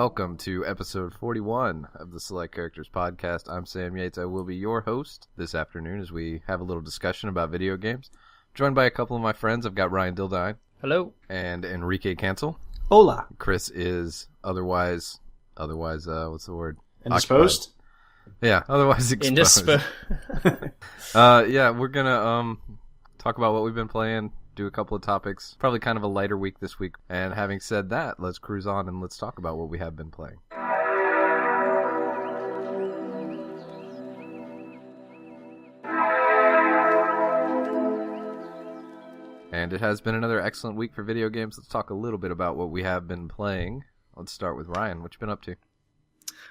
welcome to episode 41 of the Select Characters podcast. I'm Sam Yates. I will be your host this afternoon as we have a little discussion about video games. Joined by a couple of my friends. I've got Ryan Dildine. Hello. And Enrique Cancel. Hola. Chris is otherwise, what's the word? Indisposed? Occupied. Yeah, otherwise exposed. We're gonna talk about what we've been playing, do a couple of topics. Probably kind of a lighter week this week. And having said that, let's cruise on and let's talk about what we have been playing. And it has been another excellent week for video games. Let's talk a little bit about what we have been playing. Let's start with Ryan. What you been up to?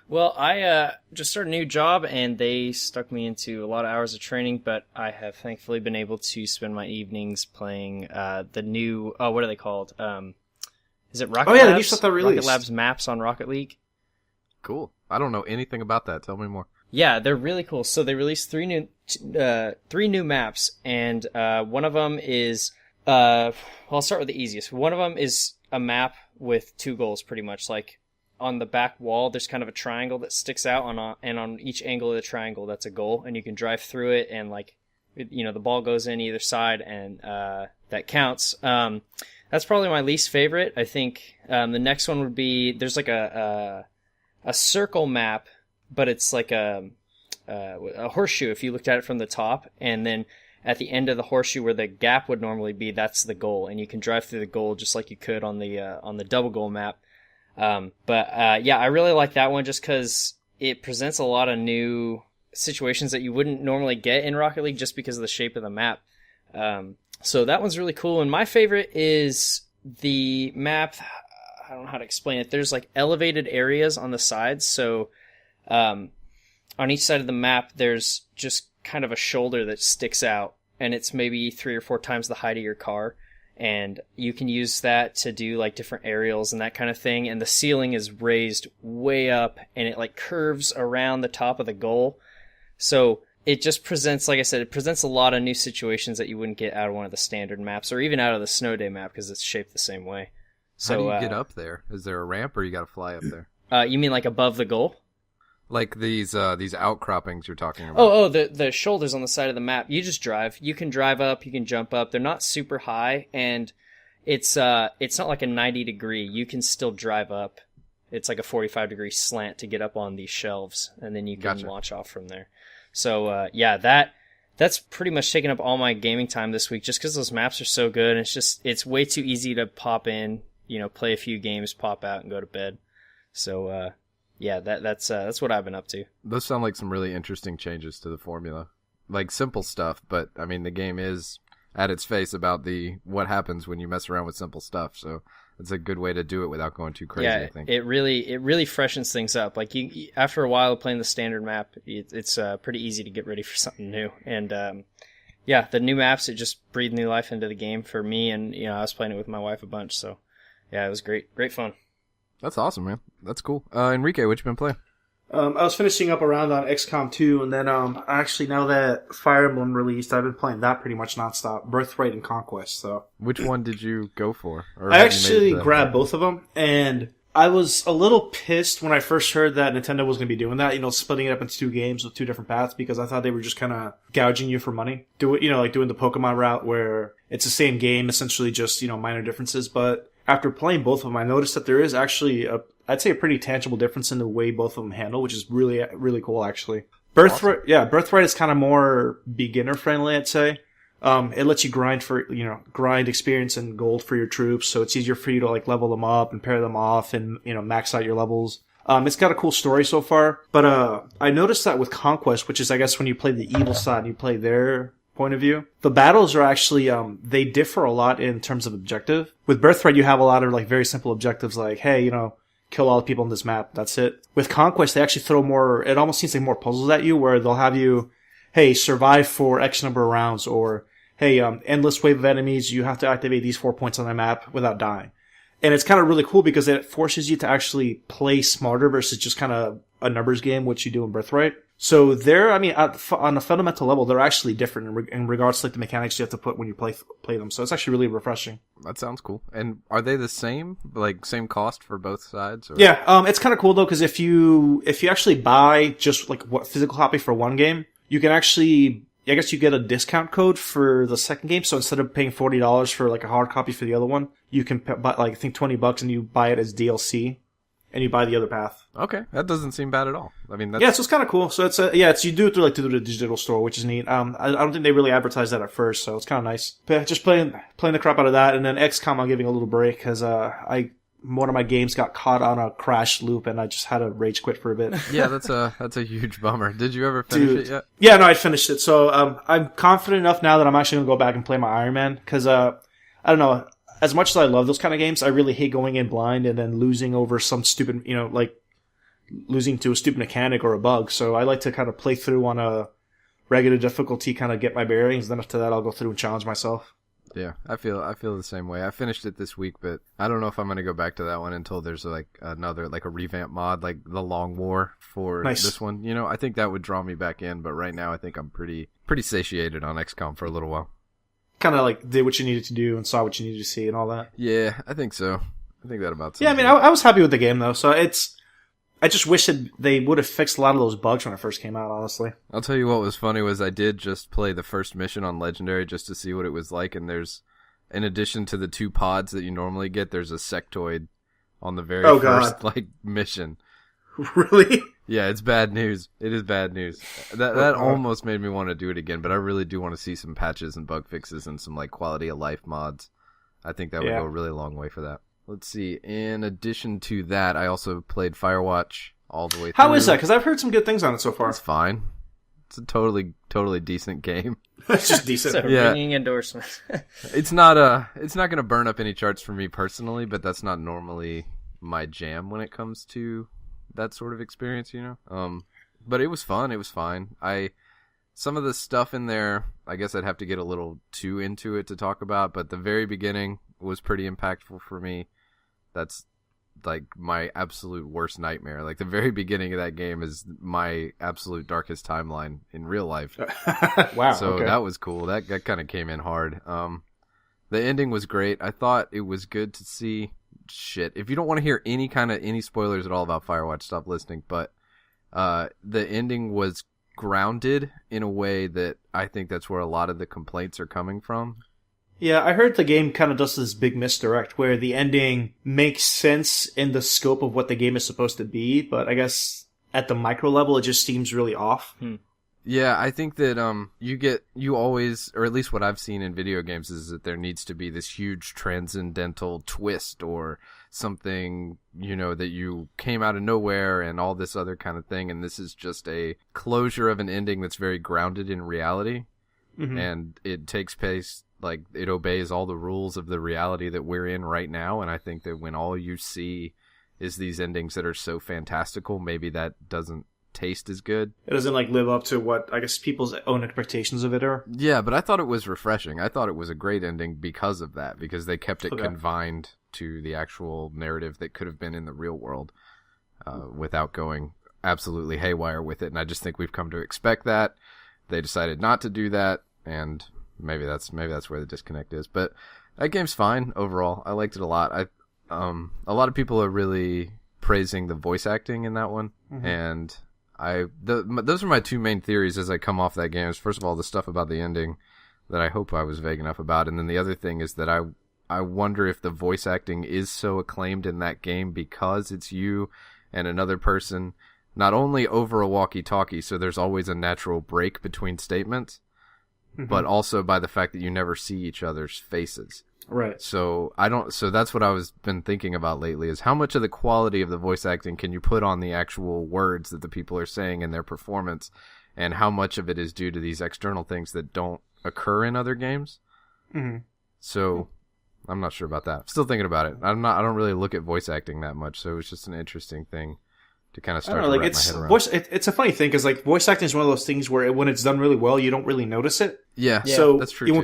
Well, I just started a new job, and they stuck me into a lot of hours of training, but I have thankfully been able to spend my evenings playing the new, what are they called? Is it Rocket Labs? Oh, yeah, the new stuff that released. Rocket Labs maps on Rocket League. Cool. I don't know anything about that. Tell me more. Yeah, they're really cool. So they released three new maps, and one of them is, I'll start with the easiest. One of them is a map with two goals, pretty much, like, on the back wall, there's kind of a triangle that sticks out, and on each angle of the triangle, that's a goal, and you can drive through it, and the ball goes in either side, and that counts. That's probably my least favorite. I think the next one would be there's like a circle map, but it's like a horseshoe if you looked at it from the top, and then at the end of the horseshoe where the gap would normally be, that's the goal, and you can drive through the goal just like you could on the double goal map. I really like that one just because it presents a lot of new situations that you wouldn't normally get in Rocket League just because of the shape of the map. So that one's really cool. And my favorite is the map. I don't know how to explain it. There's like elevated areas on the sides. So, on each side of the map, there's just kind of a shoulder that sticks out, and it's maybe 3 or 4 times the height of your car. And you can use that to do like different aerials and that kind of thing. And the ceiling is raised way up, and it like curves around the top of the goal. So it just presents, like I said, it presents a lot of new situations that you wouldn't get out of one of the standard maps, or even out of the snow day map, because it's shaped the same way. So how do you get up there? Is there a ramp, or you got to fly up there? You mean like above the goal? Like these outcroppings you're talking about. The shoulders on the side of the map. You just drive. You can drive up. You can jump up. They're not super high, and it's not like a 90 degree. You can still drive up. It's like a 45 degree slant to get up on these shelves, and then you can launch off from there. So that's pretty much taken up all my gaming time this week, just because those maps are so good. And it's way too easy to pop in, play a few games, pop out, and go to bed. So. That's what I've been up to. Those sound like some really interesting changes to the formula. Like simple stuff, but I mean the game is at its face about what happens when you mess around with simple stuff. So it's a good way to do it without going too crazy, I think. It really freshens things up. Like after a while of playing the standard map, it's pretty easy to get ready for something new. And the new maps, it just breathed new life into the game for me, and I was playing it with my wife a bunch, so yeah, it was great fun. That's awesome, man. That's cool. Enrique, what you been playing? I was finishing up around on XCOM 2, and then actually now that Fire Emblem released, I've been playing that pretty much nonstop, Birthright and Conquest. So which one did you go for? Or I actually grabbed both of them, and I was a little pissed when I first heard that Nintendo was going to be doing that, splitting it up into 2 games with 2 different paths, because I thought they were just kind of gouging you for money. Like doing the Pokemon route where it's the same game, essentially just, minor differences, but after playing both of them, I noticed that there is actually I'd say a pretty tangible difference in the way both of them handle, which is really, really cool, actually. Birthright, awesome. Yeah, Birthright is kind of more beginner friendly, I'd say. It lets you grind experience and gold for your troops, so it's easier for you to like level them up and pair them off and, max out your levels. It's got a cool story so far, but I noticed that with Conquest, which is I guess when you play the evil side, you play their point of view. The battles are actually, they differ a lot in terms of objective. With Birthright, you have a lot of like very simple objectives like, hey, kill all the people on this map. That's it. With Conquest, they actually throw more, it almost seems like more puzzles at you where they'll have you, hey, survive for X number of rounds, or hey, endless wave of enemies. You have to activate these 4 points on the map without dying. And it's kind of really cool because it forces you to actually play smarter versus just kind of a numbers game, which you do in Birthright. So they're, I mean, on a fundamental level, they're actually different in regards to like the mechanics you have to put when you play them. So it's actually really refreshing. That sounds cool. And are they the same, like same cost for both sides? Or? Yeah, it's kind of cool though because if you actually buy just like what physical copy for one game, you can actually, I guess you get a discount code for the second game. So instead of paying $40 for like a hard copy for the other one, you can buy like I think $20 and you buy it as DLC. And you buy the other path. Okay, that doesn't seem bad at all. I mean, yeah, so it's kind of cool. So it's you do it through the digital store, which is neat. I don't think they really advertised that at first, so it's kind of nice. But just playing the crap out of that, and then XCOM, I'm giving a little break because one of my games got caught on a crash loop, and I just had to rage quit for a bit. Yeah, that's a huge bummer. Did you ever finish it yet? Yeah, no, I finished it. So I'm confident enough now that I'm actually gonna go back and play my Iron Man because I don't know. As much as I love those kind of games, I really hate going in blind and then losing over some stupid, like losing to a stupid mechanic or a bug. So I like to kind of play through on a regular difficulty, kind of get my bearings. Then after that, I'll go through and challenge myself. Yeah, I feel the same way. I finished it this week, but I don't know if I'm going to go back to that one until there's like another, like a revamp mod, like the Long War for this one. I think that would draw me back in, but right now I think I'm pretty satiated on XCOM for a little while. Kind of like did what you needed to do and saw what you needed to see and all that. Yeah, I think so. I think that about. Yeah, I mean, I was happy with the game though. So I just wish that they would have fixed a lot of those bugs when it first came out. Honestly, I'll tell you what was funny was I did just play the first mission on Legendary just to see what it was like, and there's, in addition to the 2 pods that you normally get, there's a sectoid on the very first like mission. Really? Yeah, it's bad news. It is bad news. That almost made me want to do it again, but I really do want to see some patches and bug fixes and some like quality of life mods. I think that would go a really long way for that. Let's see. In addition to that, I also played Firewatch all the way through. How is that? Because I've heard some good things on it so far. It's fine. It's a totally decent game. It's just decent. It's a ringing endorsement. It's not going to burn up any charts for me personally, but that's not normally my jam when it comes to that sort of experience, but it was fun. It was fine. Some of the stuff in there, I guess I'd have to get a little too into it to talk about, but the very beginning was pretty impactful for me. That's like my absolute worst nightmare. Like the very beginning of that game is my absolute darkest timeline in real life. Wow. So okay. That was cool. That kind of came in hard. The ending was great. I thought it was good to see. Shit, if you don't want to hear any spoilers at all about Firewatch, stop listening. But the ending was grounded in a way that I think that's where a lot of the complaints are coming from. Yeah, I heard the game kind of does this big misdirect where the ending makes sense in the scope of what the game is supposed to be, but I guess at the micro level it just seems really off. Yeah, I think that you always, or at least what I've seen in video games, is that there needs to be this huge transcendental twist or something, that you came out of nowhere and all this other kind of thing, and this is just a closure of an ending that's very grounded in reality, and it takes place, like, it obeys all the rules of the reality that we're in right now, and I think that when all you see is these endings that are so fantastical, maybe that doesn't taste as good. It doesn't like live up to what I guess people's own expectations of it are. Yeah, but I thought it was refreshing. I thought it was a great ending because of that, because they kept it confined to the actual narrative that could have been in the real world, without going absolutely haywire with it. And I just think we've come to expect that. They decided not to do that, and maybe that's where the disconnect is. But that game's fine overall. I liked it a lot. A lot of people are really praising the voice acting in that one, and those are my 2 main theories as I come off that game. Is first of all the stuff about the ending that I hope I was vague enough about, and then the other thing is that I wonder if the voice acting is so acclaimed in that game because it's you and another person, not only over a walkie-talkie, so there's always a natural break between statements, but also by the fact that you never see each other's faces. Right. So that's what I was been thinking about lately, is how much of the quality of the voice acting can you put on the actual words that the people are saying in their performance, and how much of it is due to these external things that don't occur in other games. So I'm not sure about that. Still thinking about it. I don't really look at voice acting that much, so it's just an interesting thing to kind of start to wrap my head around. It's a funny thing because like voice acting is one of those things where when it's done really well, you don't really notice it. Yeah, so that's true. When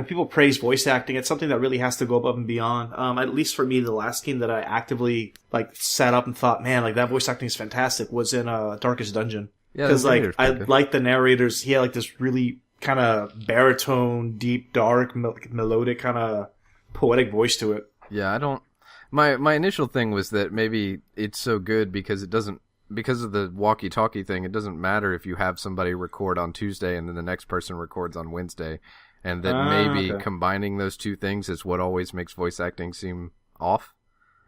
people praise voice acting, it's something that really has to go above and beyond. At least for me, the last game that I actively like sat up and thought, man, like that voice acting is fantastic, was in Darkest Dungeon. Yeah, because like I like the narrators. He had like this really kind of baritone, deep, dark, melodic kind of poetic voice to it. Yeah, I don't. My initial thing was that maybe it's so good because it doesn't, because of the walkie-talkie thing. It doesn't matter if you have somebody record on Tuesday and then the next person records on Wednesday, and that maybe combining those two things is what always makes voice acting seem off.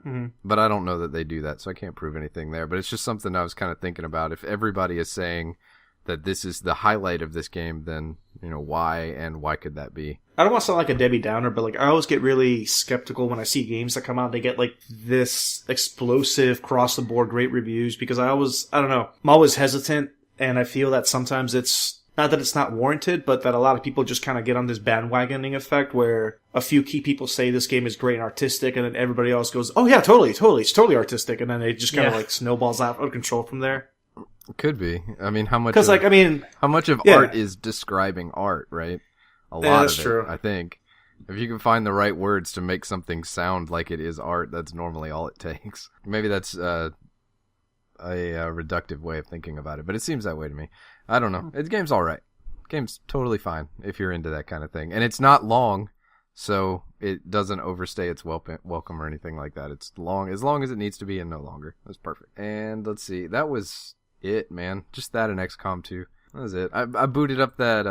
Mm-hmm. But I don't know that they do that, so I can't prove anything there. But it's just something I was kind of thinking about. If everybody is saying that this is the highlight of this game, then, you know, why could that be? I don't want to sound like a Debbie Downer, but like I always get really skeptical when I see games that come out. They get like this explosive cross the board great reviews because I don't know. I'm always hesitant, and I feel that sometimes it's not that it's not warranted, but that a lot of people just kind of get on this bandwagoning effect where a few key people say this game is great and artistic, and then everybody else goes, "Oh yeah, totally, it's totally artistic," and then it just kind of like snowballs out of control from there. Could be. I mean, how much? Because how much of art is describing art, right? A lot that's of it, true. I think. If you can find the right words to make something sound like it is art, that's normally all it takes. Maybe that's a reductive way of thinking about it, but it seems that way to me. I don't know. The game's all right. Game's totally fine if you're into that kind of thing, and it's not long, so it doesn't overstay its welcome or anything like that. It's long as it needs to be, and no longer. That's perfect. And let's see, that was it, man. Just that and XCOM 2. That was it. I booted up that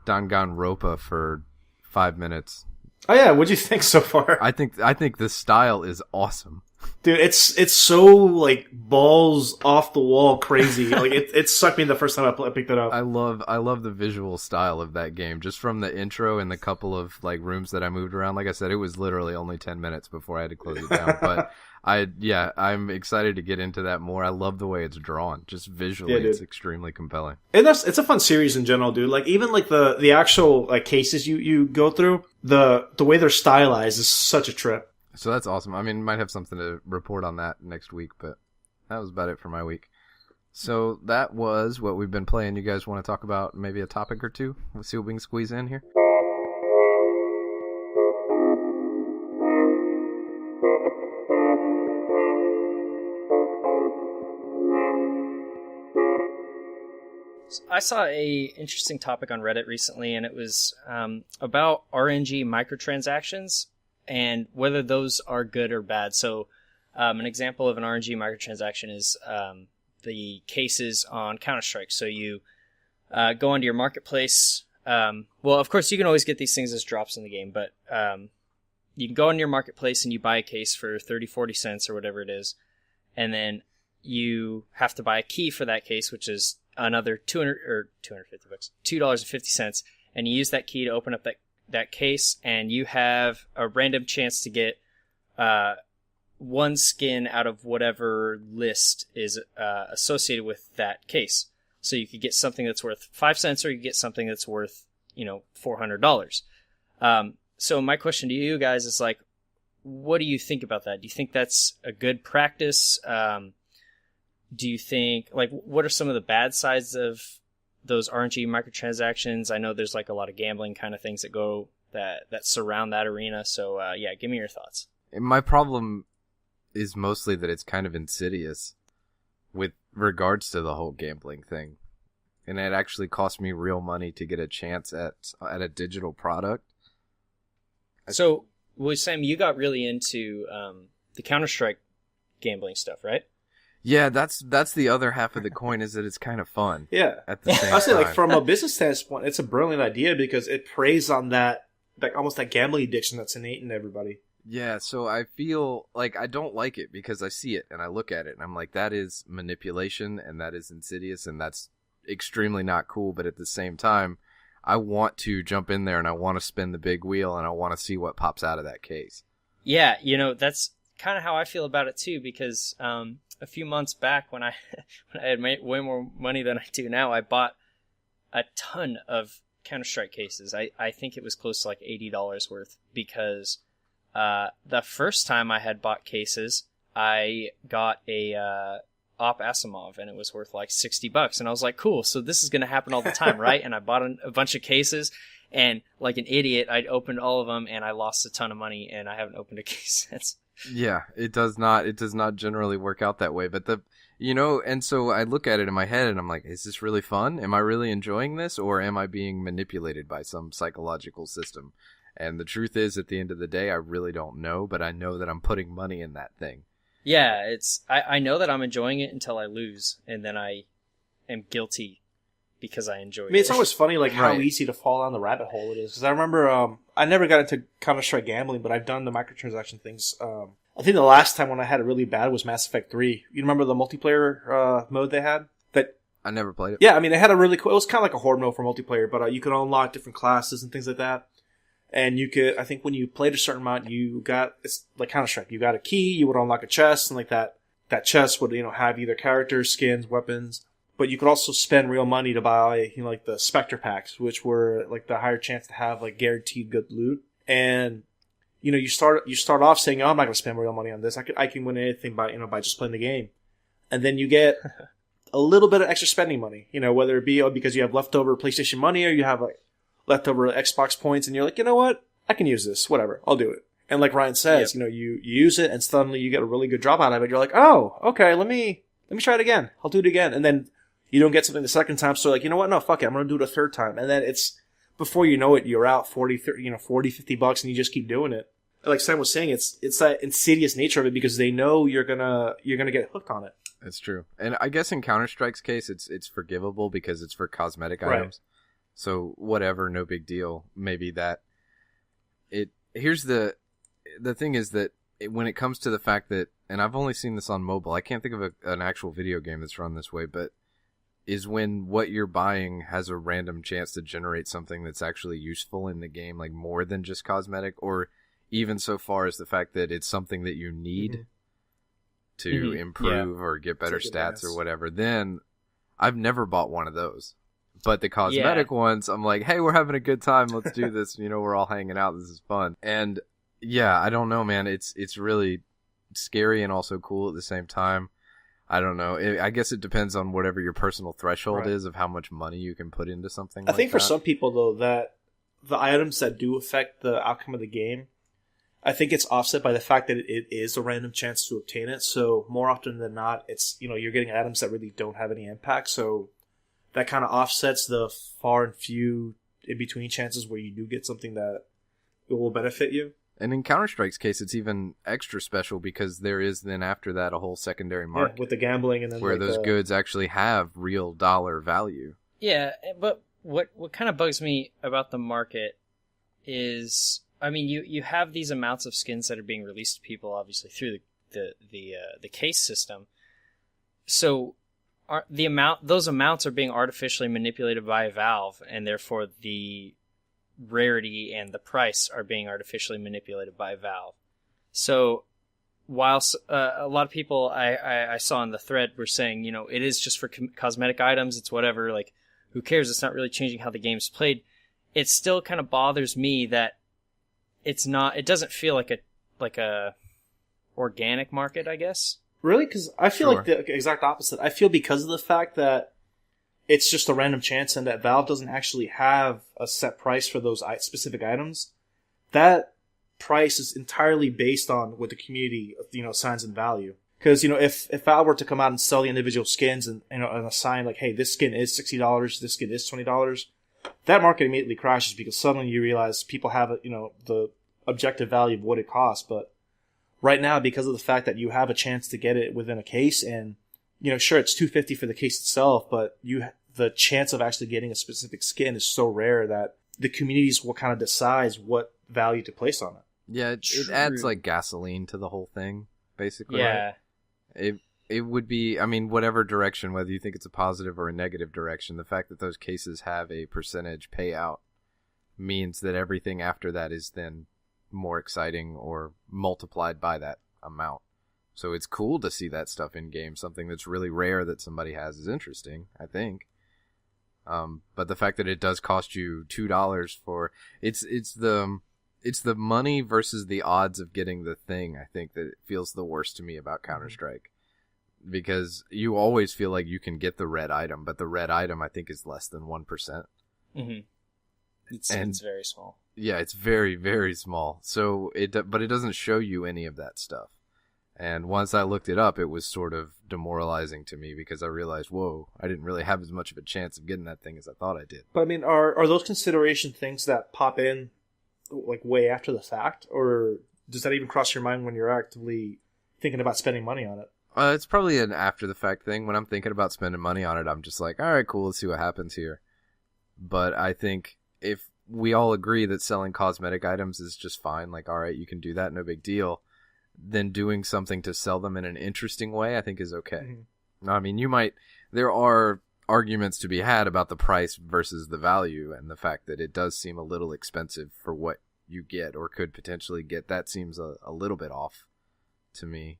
Danganronpa for 5 minutes. Oh yeah, what'd you think so far? I think the style is awesome. Dude, it's so like balls off the wall crazy. Like it sucked me the first time I picked it up. I love the visual style of that game. Just from the intro and the couple of like rooms that I moved around. Like I said, it was literally only 10 minutes before I had to close it down. But I'm excited to get into that more. I love the way it's drawn. Just visually, it's extremely compelling. And it's a fun series in general, dude. Like even like the actual like cases you go through, the way they're stylized is such a trip. So that's awesome. I mean, might have something to report on that next week, but that was about it for my week. So that was what we've been playing. You guys want to talk about maybe a topic or two? We'll see what we can squeeze in here. I saw a interesting topic on Reddit recently, and it was about RNG microtransactions and whether those are good or bad. So an example of an RNG microtransaction is the cases on Counter-Strike. So you go onto your marketplace. Well, of course, you can always get these things as drops in the game, but you can go on your marketplace and you buy a case for 30, 40 cents or whatever it is, and then you have to buy a key for that case, which is another $2.50, and you use that key to open up that case, and you have a random chance to get one skin out of whatever list is associated with that case. So you could get something that's worth 5 cents, or you get something that's worth, $400. So my question to you guys is like, what do you think about that? Do you think that's a good practice? Do you think, like, what are some of the bad sides of those RNG microtransactions? I know there's like a lot of gambling kind of things that surround that arena. So give me your thoughts. My problem is mostly that it's kind of insidious with regards to the whole gambling thing, and it actually cost me real money to get a chance at a digital product. So, Sam, you got really into the Counter-Strike gambling stuff, right? Yeah, that's the other half of the coin, is that it's kind of fun. Yeah. At the same I'll say, time. like, from a business standpoint, it's a brilliant idea because it preys on that, like, almost that gambling addiction that's innate in everybody. Yeah, so I feel like I don't like it because I see it and I look at it and I'm like, that is manipulation and that is insidious and that's extremely not cool. But at the same time, I want to jump in there and I want to spin the big wheel and I want to see what pops out of that case. Yeah, that's kind of how I feel about it too, because a few months back when I had made way more money than I do now, I bought a ton of Counter-Strike cases. I think it was close to like $80 worth, because the first time I had bought cases, I got a Op Asimov and it was worth like $60, and I was like, cool, so this is going to happen all the time, right? And I bought a bunch of cases, and like an idiot, I'd opened all of them and I lost a ton of money, and I haven't opened a case since. Yeah, it does not. It does not generally work out that way. But and so I look at it in my head and I'm like, is this really fun? Am I really enjoying this, or am I being manipulated by some psychological system? And the truth is, at the end of the day, I really don't know, but I know that I'm putting money in that thing. Yeah, I know that I'm enjoying it until I lose, and then I am guilty because I enjoy it. I mean, it's always funny, like, how easy to fall down the rabbit hole it is. Because I remember, I never got into Counter-Strike gambling, but I've done the microtransaction things. I think the last time when I had it really bad was Mass Effect 3. You remember the multiplayer mode they had? That I never played it. Yeah, I mean, it had a really cool... It was kind of like a horde mode for multiplayer, but you could unlock different classes and things like that. And you could... I think when you played a certain amount, you got... It's like Counter-Strike. You got a key, you would unlock a chest, and like that chest would, have either characters, skins, weapons... But you could also spend real money to buy, like the Spectre packs, which were like the higher chance to have like guaranteed good loot. And you start off saying, "Oh, I'm not going to spend real money on this. I can win anything by just playing the game." And then you get a little bit of extra spending money, whether it be because you have leftover PlayStation money or you have like leftover Xbox points, and you're like, you know what, I can use this. Whatever, I'll do it. And like Ryan says, you use it, and suddenly you get a really good drop out of it. You're like, oh, okay, let me try it again. I'll do it again, and then you don't get something the second time, so like, you know what? No, fuck it. I'm going to do it a third time. And then it's, before you know it, you're out 40, 30, 40, 50 bucks, and you just keep doing it. Like Sam was saying, it's that insidious nature of it because they know you're gonna get hooked on it. It's true. And I guess in Counter-Strike's case, it's forgivable because it's for cosmetic items. So whatever, no big deal. Maybe that here's the thing is that when it comes to the fact that, and I've only seen this on mobile, I can't think of an actual video game that's run this way, but is when what you're buying has a random chance to generate something that's actually useful in the game, like more than just cosmetic, or even so far as the fact that it's something that you need to improve or get better stats or whatever, then I've never bought one of those. But the cosmetic ones, I'm like, hey, we're having a good time. Let's do this. We're all hanging out. This is fun. And yeah, I don't know, man. It's really scary and also cool at the same time. I don't know. I guess it depends on whatever your personal threshold is of how much money you can put into something. I think for some people, though, that the items that do affect the outcome of the game, I think it's offset by the fact that it is a random chance to obtain it. So more often than not, it's you're getting items that really don't have any impact. So that kind of offsets the far and few in between chances where you do get something that will benefit you. And in Counter-Strike's case, it's even extra special because there is then after that a whole secondary market with the gambling and then where those goods actually have real dollar value. Yeah, but what kind of bugs me about the market is, I mean, you have these amounts of skins that are being released to people, obviously through the case system. So those amounts are being artificially manipulated by Valve, and therefore the rarity and the price are being artificially manipulated by Valve. So whilst a lot of people I saw in the thread were saying, it is just for cosmetic items, it's whatever, like, who cares, it's not really changing how the game's played. It still kind of bothers me that it doesn't feel like a organic market, I guess. Really? Because I feel like the exact opposite. I feel because of the fact that it's just a random chance and that Valve doesn't actually have a set price for those specific items, that price is entirely based on what the community, assigns in value. Because, if Valve were to come out and sell the individual skins and assign, like, hey, this skin is $60, this skin is $20, that market immediately crashes because suddenly you realize people have, the objective value of what it costs. But right now, because of the fact that you have a chance to get it within a case and sure, it's $250 for the case itself, but the chance of actually getting a specific skin is so rare that the communities will kind of decide what value to place on it. Yeah, it adds like gasoline to the whole thing, basically. Yeah. It would be, I mean, whatever direction, whether you think it's a positive or a negative direction, the fact that those cases have a percentage payout means that everything after that is then more exciting or multiplied by that amount. So it's cool to see that stuff in game. Something that's really rare that somebody has is interesting, I think. But the fact that it does cost you $2 for it's the money versus the odds of getting the thing. I think that it feels the worst to me about Counter-Strike, because you always feel like you can get the red item, but the red item I think is less than 1%. Mm-hmm. It's very small. Yeah, it's very, very small. So but it doesn't show you any of that stuff. And once I looked it up, it was sort of demoralizing to me because I realized, whoa, I didn't really have as much of a chance of getting that thing as I thought I did. But I mean, are those consideration things that pop in like way after the fact, or does that even cross your mind when you're actively thinking about spending money on it? It's probably an after the fact thing. When I'm thinking about spending money on it, I'm just like, all right, cool, let's see what happens here. But I think if we all agree that selling cosmetic items is just fine, like, all right, you can do that, no big deal, then doing something to sell them in an interesting way, I think is okay. Mm-hmm. I mean, there are arguments to be had about the price versus the value, and the fact that it does seem a little expensive for what you get or could potentially get. That seems a little bit off to me.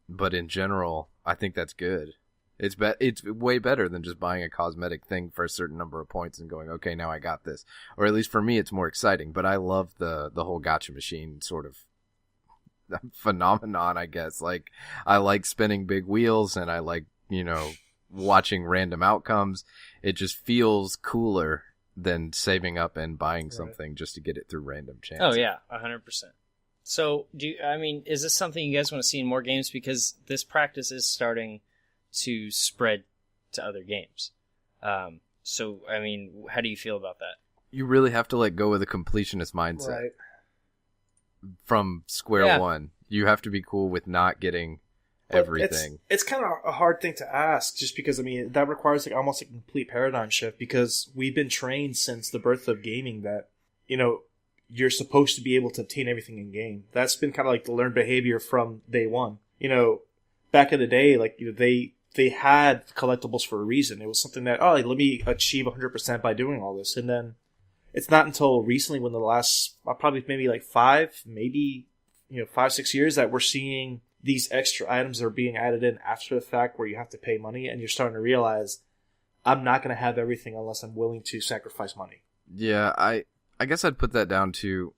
But in general, I think that's good. It's way better than just buying a cosmetic thing for a certain number of points and going, okay, now I got this. Or at least for me, it's more exciting. But I love the whole gacha machine sort of phenomenon, I guess. Like, I like spinning big wheels, and I like, watching random outcomes. It just feels cooler than saving up and buying something just to get it through random chance. Oh yeah, 100%. So, is this something you guys want to see in more games? Because this practice is starting to spread to other games. So, how do you feel about that? You really have to let go of the completionist mindset. Right. From square one. You have to be cool with not getting everything. It's kind of a hard thing to ask, just because, that requires almost a complete paradigm shift, because we've been trained since the birth of gaming that, you're supposed to be able to obtain everything in game. That's been kind of like the learned behavior from day one. Back in the day, they had collectibles for a reason. It was something that, let me achieve 100% by doing all this. And then it's not until recently, when the last probably maybe 5, 6 years, that we're seeing these extra items that are being added in after the fact, where you have to pay money, and you're starting to realize, I'm not going to have everything unless I'm willing to sacrifice money. Yeah, I guess I'd put that down to,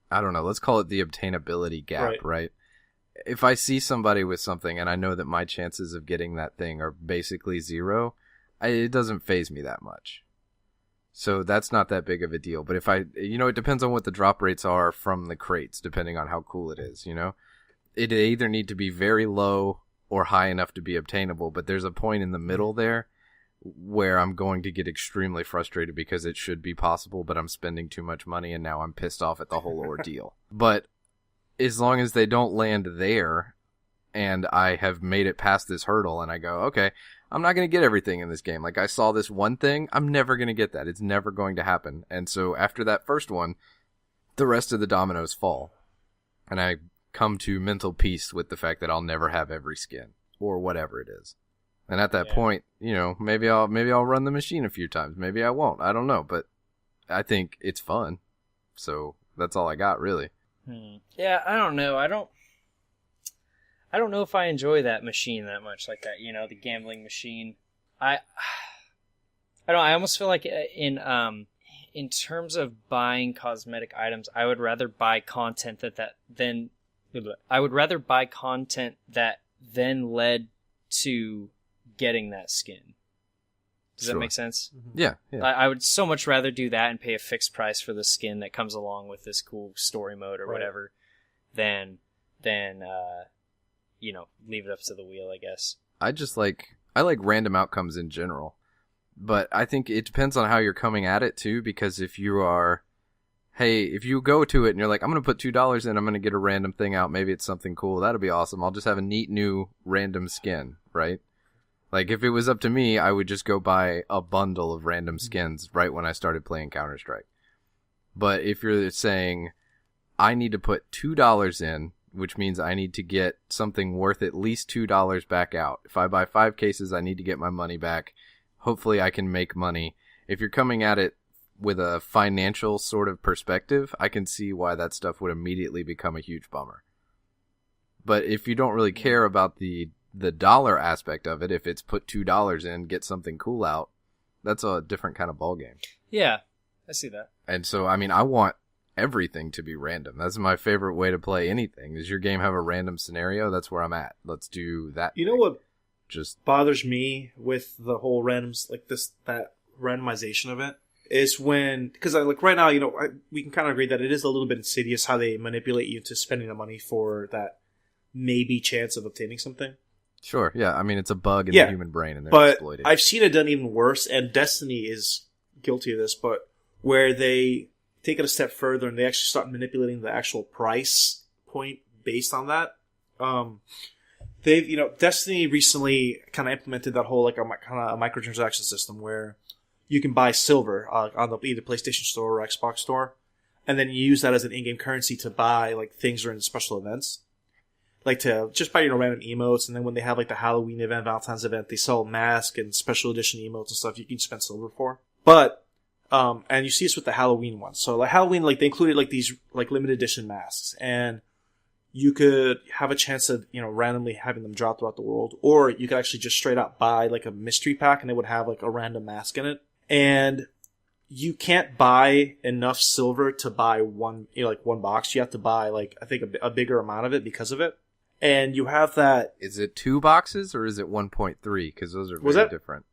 I don't know, let's call it the obtainability gap, right? If I see somebody with something and I know that my chances of getting that thing are basically zero, it doesn't faze me that much. So that's not that big of a deal. But if it depends on what the drop rates are from the crates, depending on how cool it is, It either need to be very low or high enough to be obtainable, but there's a point in the middle there where I'm going to get extremely frustrated because it should be possible, but I'm spending too much money, and now I'm pissed off at the whole ordeal. But as long as they don't land there, and I have made it past this hurdle, and I go, okay, I'm not going to get everything in this game. Like, I saw this one thing, I'm never going to get that. It's never going to happen. And so after that first one, the rest of the dominoes fall. And I come to mental peace with the fact that I'll never have every skin, or whatever it is. And at that point, maybe I'll run the machine a few times. Maybe I won't. I don't know. But I think it's fun. So that's all I got, really. Yeah, I don't know. I don't know if I enjoy that machine that much, like that. The gambling machine. I don't know. I almost feel like in terms of buying cosmetic items, I would rather buy content that then led to getting that skin. Does that make sense? Mm-hmm. Yeah. I would so much rather do that and pay a fixed price for the skin that comes along with this cool story mode or whatever than leave it up to the wheel, I guess. I like random outcomes in general, but I think it depends on how you're coming at it too, because if you go to it and you're like, I'm going to put $2 in, I'm going to get a random thing out, maybe it's something cool, that'll be awesome, I'll just have a neat new random skin, right? Like, if it was up to me, I would just go buy a bundle of random skins right when I started playing Counter-Strike. But if you're saying, I need to put $2 in, which means I need to get something worth at least $2 back out. If I buy 5 cases, I need to get my money back. Hopefully I can make money. If you're coming at it with a financial sort of perspective, I can see why that stuff would immediately become a huge bummer. But if you don't really care about the dollar aspect of it, if it's put $2 in, get something cool out, that's a different kind of ballgame. Yeah, I see that. And so, I want everything to be random. That's my favorite way to play anything. Does your game have a random scenario? That's where I'm at. Let's do that. You know what just bothers me with the whole that randomization of it is when, because like right now, we can kind of agree that it is a little bit insidious how they manipulate you into spending the money for that maybe chance of obtaining something. Sure, yeah. I mean, it's a bug in the human brain, and they're exploiting it. I've seen it done even worse, and Destiny is guilty of this, but where they take it a step further and they actually start manipulating the actual price point based on that. Destiny recently kind of implemented that whole like a kind of a microtransaction system where you can buy silver on the either PlayStation Store or Xbox Store, and then you use that as an in-game currency to buy like things during special events, like to just buy random emotes. And then when they have like the Halloween event, Valentine's event, they sell masks and special edition emotes and stuff you can spend silver for. But and you see this with the Halloween one. So like Halloween, like they included like these like limited edition masks, and you could have a chance of, randomly having them drop throughout the world, or you could actually just straight up buy like a mystery pack and it would have like a random mask in it. And you can't buy enough silver to buy one box. You have to buy like, I think a bigger amount of it because of it. And you have that. Is it 2 boxes or is it 1.3? Because those are very different.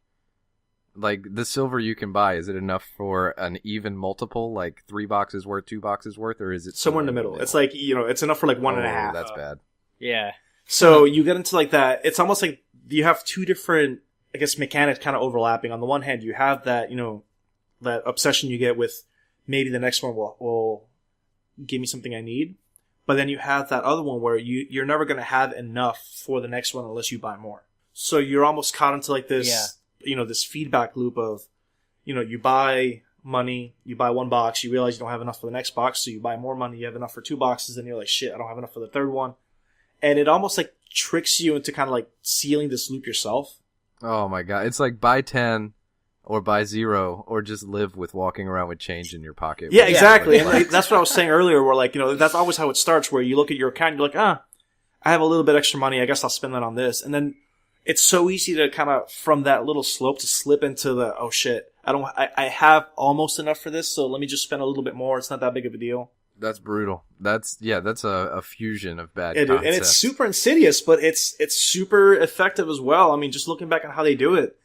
Like the silver you can buy, is it enough for an even multiple, like 3 boxes worth, 2 boxes worth, or is it somewhere in the middle? It's like, it's enough for like 1.5. That's bad. Yeah. So you get into like that. It's almost like you have 2 different, I guess, mechanics kind of overlapping. On the one hand, you have that, that obsession you get with maybe the next one will give me something I need. But then you have that other one where you're never going to have enough for the next one unless you buy more. So you're almost caught into like this, this feedback loop of, you buy money, you buy 1 box, you realize you don't have enough for the next box, so you buy more money, you have enough for 2 boxes, and you're like, shit, I don't have enough for the 3rd one. And it almost like tricks you into kind of like sealing this loop yourself. Oh my god. It's like buy 10 or buy 0 or just live with walking around with change in your pocket. Yeah, exactly. And like, that's what I was saying earlier, where like, that's always how it starts, where you look at your account and you're like, I have a little bit extra money, I guess I'll spend that on this. And then it's so easy to kind of, from that little slope, to slip into the, oh shit, I have almost enough for this, so let me just spend a little bit more. It's not that big of a deal. That's brutal. That's a fusion of bad concepts. And it's super insidious, but it's super effective as well. I mean, just looking back on how they do it,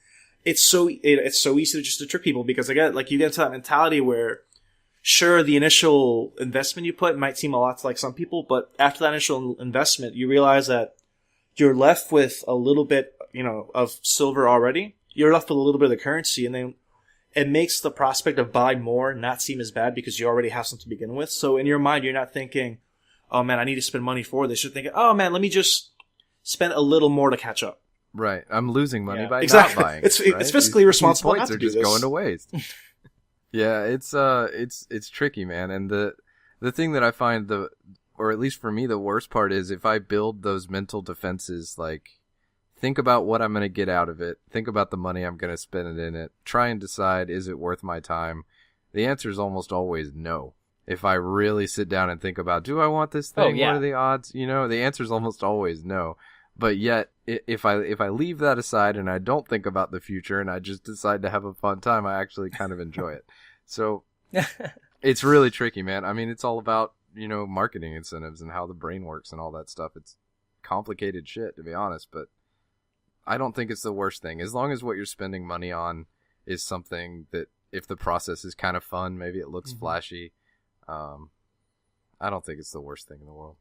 it's so easy to trick people, because again, like you get into that mentality where, sure, the initial investment you put might seem a lot to like some people, but after that initial investment, you realize that you're left with a little bit, of silver already. You're left with a little bit of the currency, and then it makes the prospect of buying more not seem as bad because you already have some to begin with. So in your mind, you're not thinking, oh man, I need to spend money for this. You're thinking, oh man, let me just spend a little more to catch up. Right. I'm losing money by exactly. not buying. It's fiscally These responsible points not to are do just this. going to waste. Yeah, it's tricky, man. And the thing that I find or at least for me, the worst part is if I build those mental defenses, like think about what I'm going to get out of it. Think about the money I'm going to spend in it. Try and decide, is it worth my time? The answer is almost always no. If I really sit down and think about, do I want this thing? Oh, yeah. What are the odds? The answer is almost always no. But yet, if I leave that aside and I don't think about the future and I just decide to have a fun time, I actually kind of enjoy it. So it's really tricky, man. I mean, it's all about, marketing incentives and how the brain works and all that stuff. It's complicated shit, to be honest, but I don't think it's the worst thing. As long as what you're spending money on is something that, if the process is kind of fun, maybe it looks flashy, I don't think it's the worst thing in the world.